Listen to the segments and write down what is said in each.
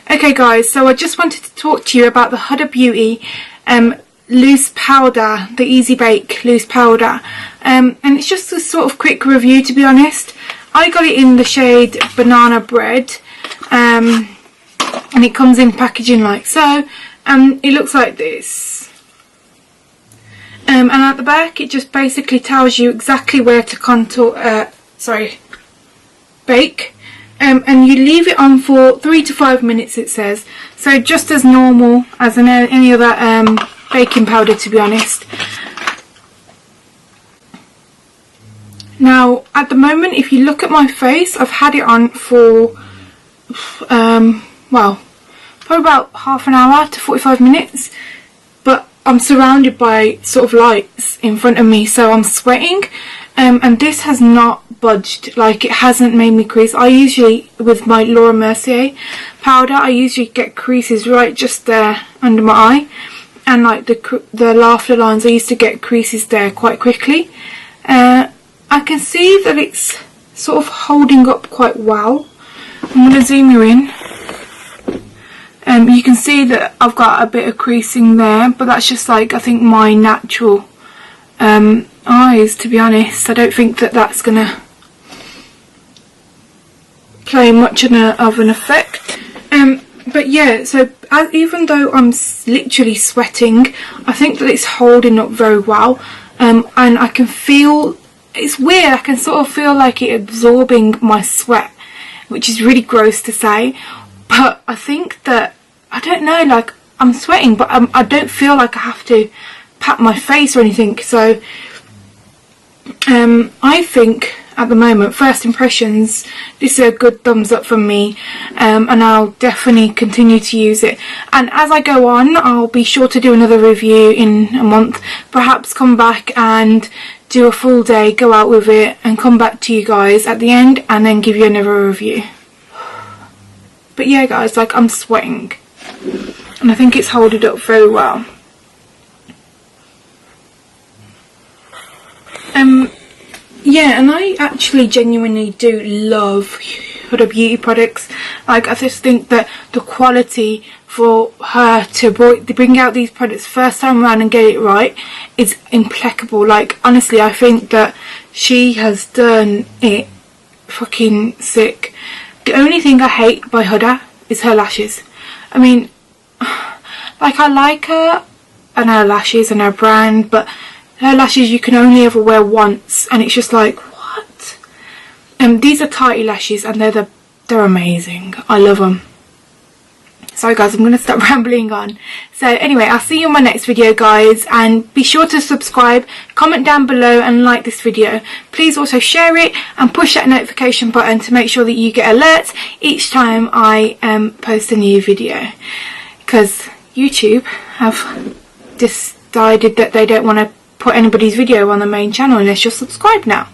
Okay guys, so I just wanted to talk to you about the Huda Beauty loose powder, the Easy Bake loose powder, and it's just a sort of quick review, to be honest. I got it in the shade Banana Bread, and it comes in packaging like so, and it looks like this. And at the back it just basically tells you exactly where to bake. And you leave it on for 3 to 5 minutes, it says. So just as normal as any other baking powder, to be honest. Now, at the moment, if you look at my face, I've had it on for, well, probably about half an hour to 45 minutes. But I'm surrounded by sort of lights in front of me, so I'm sweating. And this has not budged, like it hasn't made me crease. I usually, with my Laura Mercier powder, I usually get creases right just there under my eye, and like the laughter lines, I used to get creases there quite quickly. I can see that it's sort of holding up quite well. I'm going to zoom you in. You can see that I've got a bit of creasing there, but that's just like, I think, my natural eyes, to be honest. I don't think that that's gonna play much of an effect. But yeah, so even though I'm literally sweating, I think that it's holding up very well. And I can feel, it's weird, I can sort of feel like it absorbing my sweat, which is really gross to say, but I think that, I don't know, like I'm sweating, but I don't feel like I have to pat my face or anything. So I think at the moment, first impressions, this is a good thumbs up from me, and I'll definitely continue to use it. And as I go on, I'll be sure to do another review in a month, perhaps come back and do a full day, go out with it, and come back to you guys at the end and then give you another review. But yeah guys, like I'm sweating, and I think it's holding up very well. Yeah, and I actually genuinely do love Huda Beauty products. Like, I just think that the quality for her to bring out these products first time around and get it right is impeccable. Like, honestly, I think that she has done it fucking sick. The only thing I hate by Huda is her lashes. I mean, like, I like her and her lashes and her brand, but her lashes you can only ever wear once, and it's just like, what? These are tighty lashes, and they're amazing. I love them. Sorry guys, I'm gonna stop rambling on. So anyway, I'll see you in my next video guys, and be sure to subscribe, comment down below and like this video. Please also share it and push that notification button to make sure that you get alerts each time I post a new video, because YouTube have decided that they don't want to put anybody's video on the main channel unless you're subscribed now.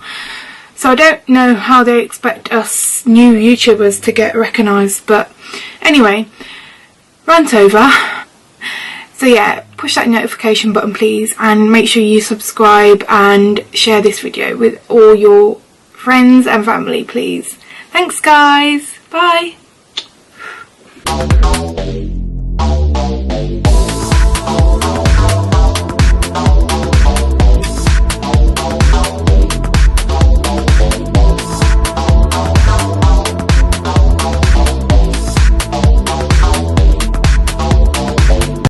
So I don't know how they expect us new YouTubers to get recognised, but anyway, rant over. So yeah, push that notification button please, and make sure you subscribe and share this video with all your friends and family please. Thanks guys, bye.